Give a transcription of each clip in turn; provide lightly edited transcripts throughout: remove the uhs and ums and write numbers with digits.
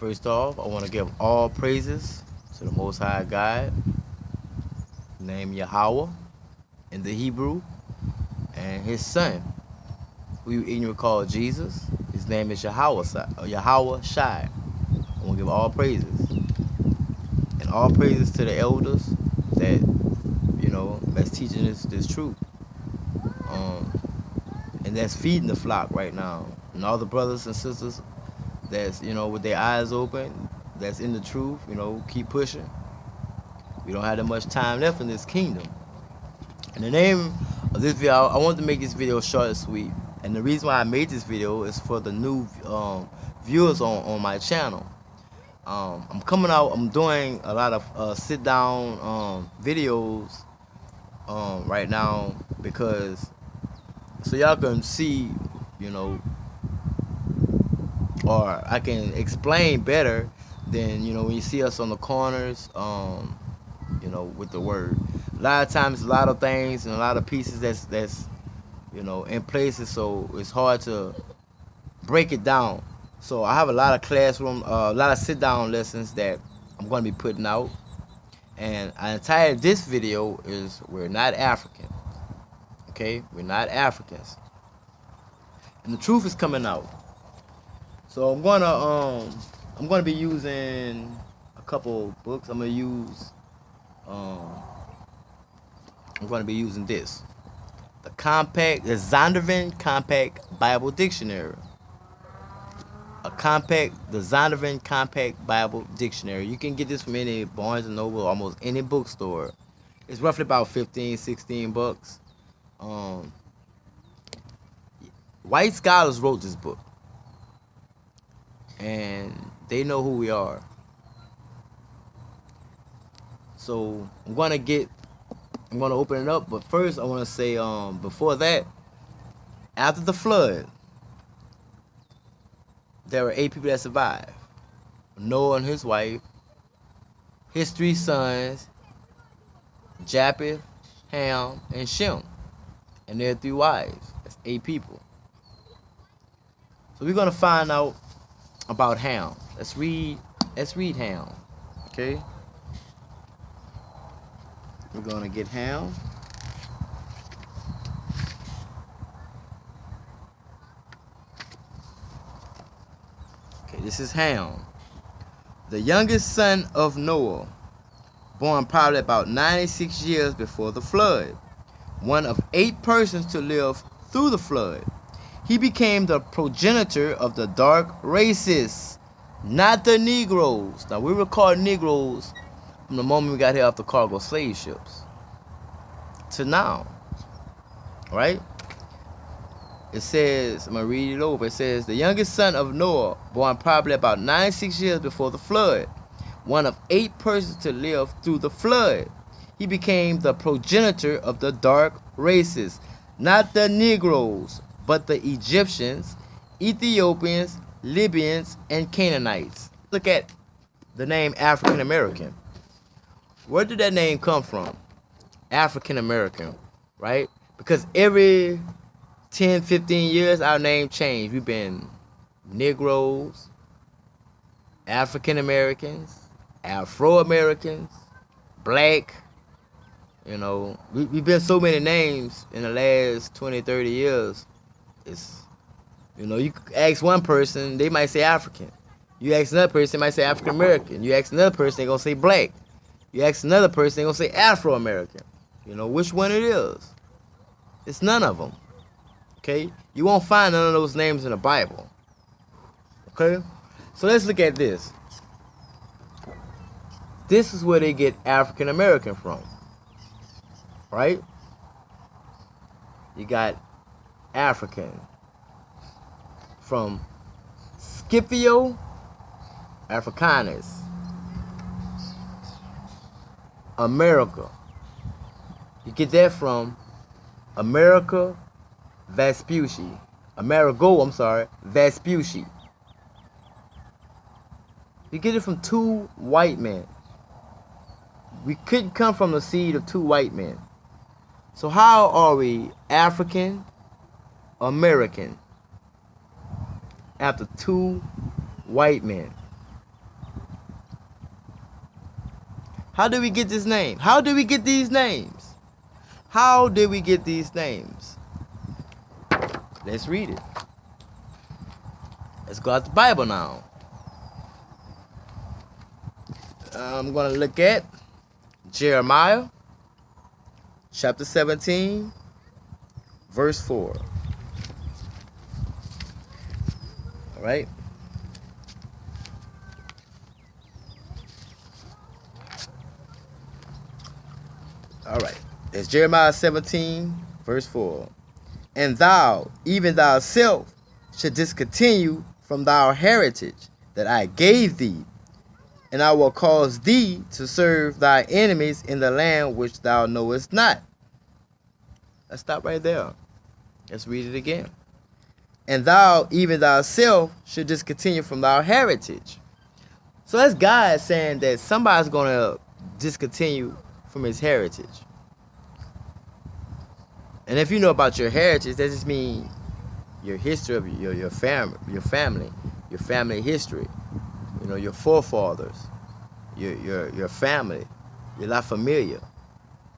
First off, I want to give all praises to the Most High God, named Yahweh in the Hebrew, and His Son, who you ignorant call Jesus. His name is Yahweh Shai. I want to give all praises, and all praises to the elders that that's teaching this truth, um, and that's feeding the flock right now, and all the brothers and sisters that's with their eyes open, that's in the truth. Keep pushing. We don't have that much time left in this kingdom. And the name of this video, I want to make this video short and sweet. And the reason why I made this video is for the new viewers on my channel. I'm coming out. I'm doing a lot of sit down videos right now, because so y'all can see, or I can explain better than when you see us on the corners, with the word. A lot of times, a lot of things and a lot of pieces that's in places, so it's hard to break it down. So I have a lot of classroom, a lot of sit down lessons that I'm going to be putting out, and I entitled this video is "We're Not African." Okay, we're not Africans, and the truth is coming out. So I'm gonna be using a couple books. I'm gonna be using this, the Zondervan Compact Bible Dictionary. The Zondervan Compact Bible Dictionary. You can get this from any Barnes and Noble, almost any bookstore. It's roughly about 15, 16 bucks. White scholars wrote this book, and they know who we are. So I'm gonna open it up, but first I want to say, before that, after the flood, there were 8 people that survived: Noah and his wife, his 3 sons, Japheth, Ham, and Shem, and their 3 wives. That's 8 people. So we're gonna find out about Ham. Let's read Ham. Okay? We're gonna get Ham. Okay, this is Ham, the youngest son of Noah, born probably about 96 years before the flood, one of 8 persons to live through the flood. He became the progenitor of the dark races, not the Negroes. Now, we were called Negroes from the moment we got here off the cargo slave ships to now, right? It says, I'm going to read it over. It says, the youngest son of Noah, born probably about 96 years before the flood, one of 8 persons to live through the flood. He became the progenitor of the dark races, not the Negroes, but the Egyptians, Ethiopians, Libyans, and Canaanites. Look at the name African American. Where did that name come from? African American, right? Because every 10, 15 years, our name changed. We've been Negroes, African Americans, Afro Americans, Black. We've been so many names in the last 20, 30 years. It's, you ask one person, they might say African. You ask another person, they might say African American. You ask another person, they're going to say Black. You ask another person, they're going to say Afro American. Which one it is. It's none of them. Okay? You won't find none of those names in the Bible. Okay? So let's look at this. This is where they get African American from. Right? You got African from Scipio Africanus, America. You get that from Amerigo Vespucci. Vespucci. You get it from 2 white men. We couldn't come from the seed of 2 white men. So how are we African American after 2 white men? How did we get this name? How did we get these names? How did we get these names? Let's read it. Let's go out the Bible now. I'm going to look at Jeremiah chapter 17, verse 4. All right. All right. It's Jeremiah 17, verse 4. And thou, even thyself, should discontinue from thy heritage that I gave thee, and I will cause thee to serve thy enemies in the land which thou knowest not. Let's stop right there. Let's read it again. And thou, even thyself, should discontinue from thy heritage. So that's God saying that somebody's going to discontinue from his heritage. And if you know about your heritage, that just means your history of your family history, you know, your forefathers, your family, your La Familia.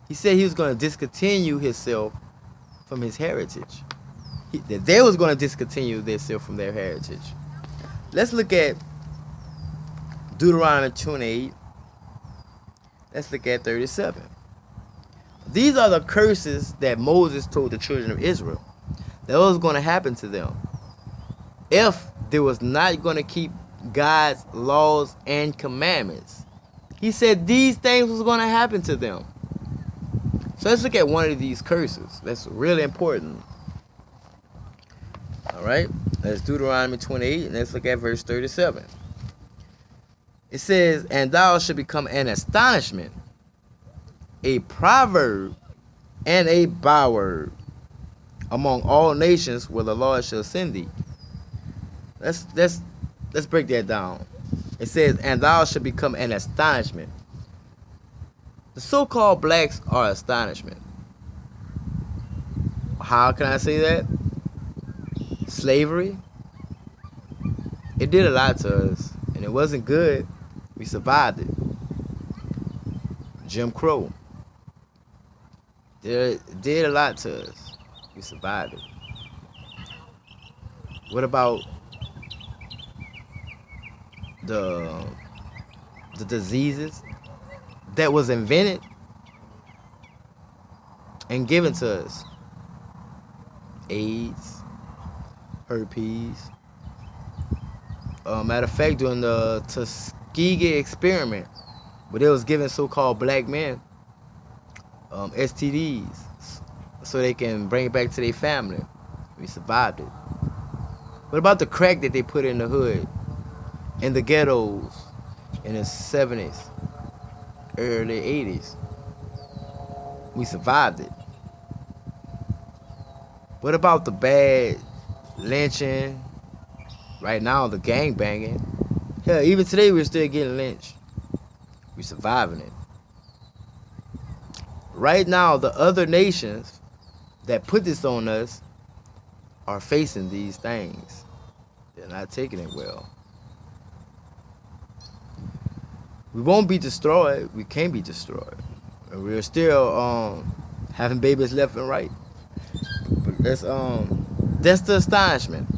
He said he was going to discontinue himself from his heritage. That they was going to discontinue themselves from their heritage. Let's look at Deuteronomy 28. Let's look at 37. These are the curses that Moses told the children of Israel that was going to happen to them if they was not going to keep God's laws and commandments. He said these things was going to happen to them. So let's look at one of these curses. That's really important. All right, that's Deuteronomy 28, and let's look at verse 37. It says, and thou shalt become an astonishment, a proverb, and a byword among all nations where the Lord shall send thee. Let's break that down. It says, and thou shalt become an astonishment. The so-called blacks are astonishment. How can I say that? Slavery, it did a lot to us, and it wasn't good. We survived it. Jim Crow, it did a lot to us. We survived it. What about the diseases that was invented and given to us? AIDS, herpes. Matter of fact, during the Tuskegee experiment, where they was giving so-called black men STDs so they can bring it back to their family. We survived it. What about the crack that they put in the hood, in the ghettos, in the 70s, early 80s? We survived it. What about the bad lynching? Right now, the gang banging. Hell, even today we're still getting lynched. We're surviving it. Right now, the other nations that put this on us are facing these things. They're not taking it well. We won't be destroyed. We can't be destroyed. And we're still having babies left and right. But that's the astonishment.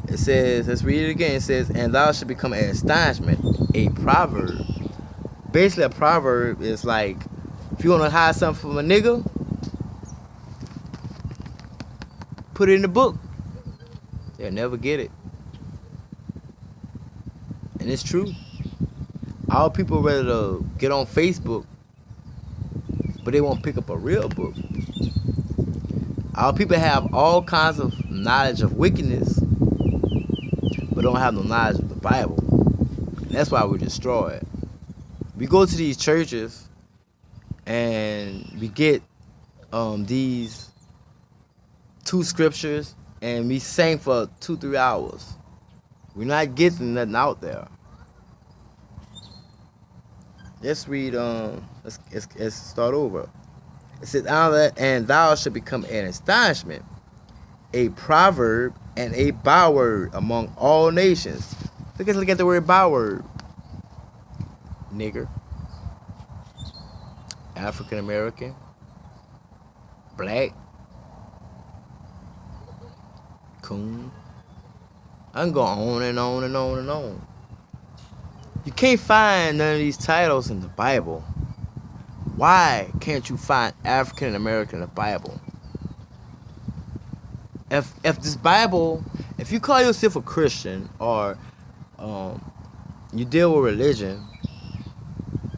It says, let's read it again. It says, and thou shalt become an astonishment, a proverb. Basically, a proverb is like, if you want to hide something from a nigga, put it in the book. They'll never get it. And it's true. All people ready to get on Facebook, but they won't pick up a real book. Our people have all kinds of knowledge of wickedness, but don't have no knowledge of the Bible. And that's why we're destroyed. We go to these churches and we get these 2 scriptures and we sing for 2-3 hours. We're not getting nothing out there. Let's read. Let's start over. It says, and thou shalt become an astonishment, a proverb, and a byword among all nations. Look at the word byword. Nigger. African American, black, coon. I can go on and on and on and on. You can't find none of these titles in the Bible. Why can't you find African American in the Bible? If this Bible, if you call yourself a Christian or you deal with religion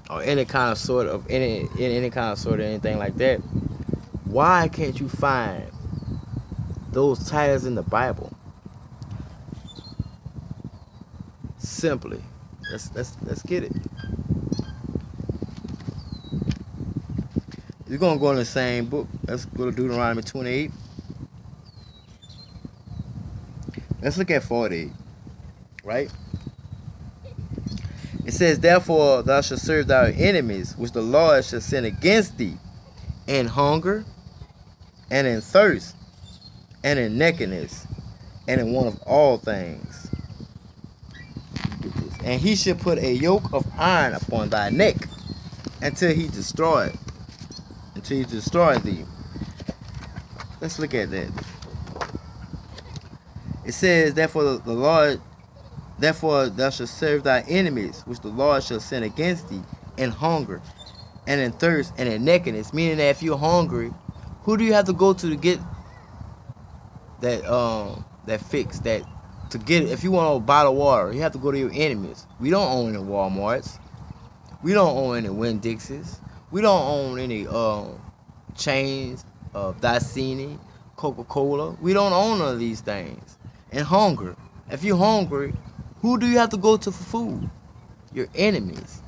or any kind of sort of any kind of sort of anything like that, why can't you find those titles in the Bible? Simply, let's get it. We're gonna go in the same book. Let's go to Deuteronomy 28. Let's look at 48, right? It says, therefore thou shalt serve thy enemies, which the Lord shall send against thee, in hunger, and in thirst, and in nakedness, and in want of all things. And he shall put a yoke of iron upon thy neck, until he destroy thee. Let's look at that. It says, therefore thou shalt serve thy enemies, which the Lord shall send against thee, in hunger, and in thirst, and in nakedness. Meaning that if you're hungry, who do you have to go to get that fix? That to get it, if you want a bottle of water, you have to go to your enemies. We don't own any Walmarts. We don't own any Winn-Dixie's. We don't own any chains of Dasani, Coca-Cola. We don't own none of these things. And hunger. If you're hungry, who do you have to go to for food? Your enemies.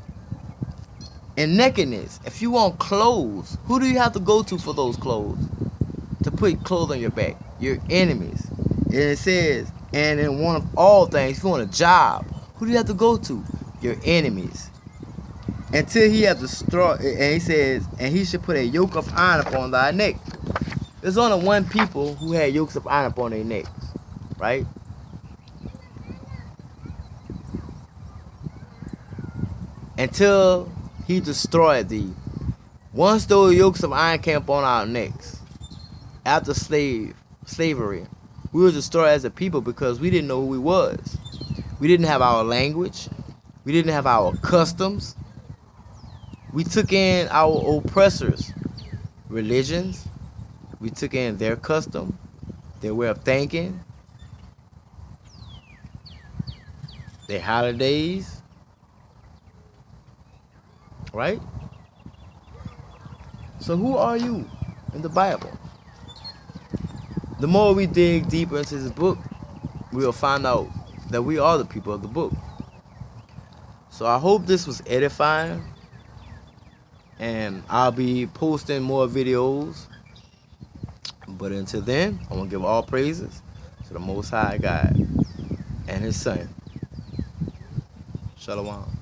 And nakedness. If you want clothes, who do you have to go to for those clothes? To put clothes on your back? Your enemies. And it says, and in one of all things, if you want a job, who do you have to go to? Your enemies. Until he have destroyed, and he says, and he should put a yoke of iron upon thy neck. There's only one people who had yokes of iron upon their necks, right? Until he destroyed thee. Once those yokes of iron came upon our necks, after slavery, we were destroyed as a people because we didn't know who we was. We didn't have our language. We didn't have our customs. We took in our oppressors' religions. We took in their custom, their way of thinking, their holidays, right? So who are you in the Bible? The more we dig deeper into this book, we'll find out that we are the people of the book. So I hope this was edifying, and I'll be posting more videos. But until then, I want to give all praises to the Most High God and His Son. Shalom.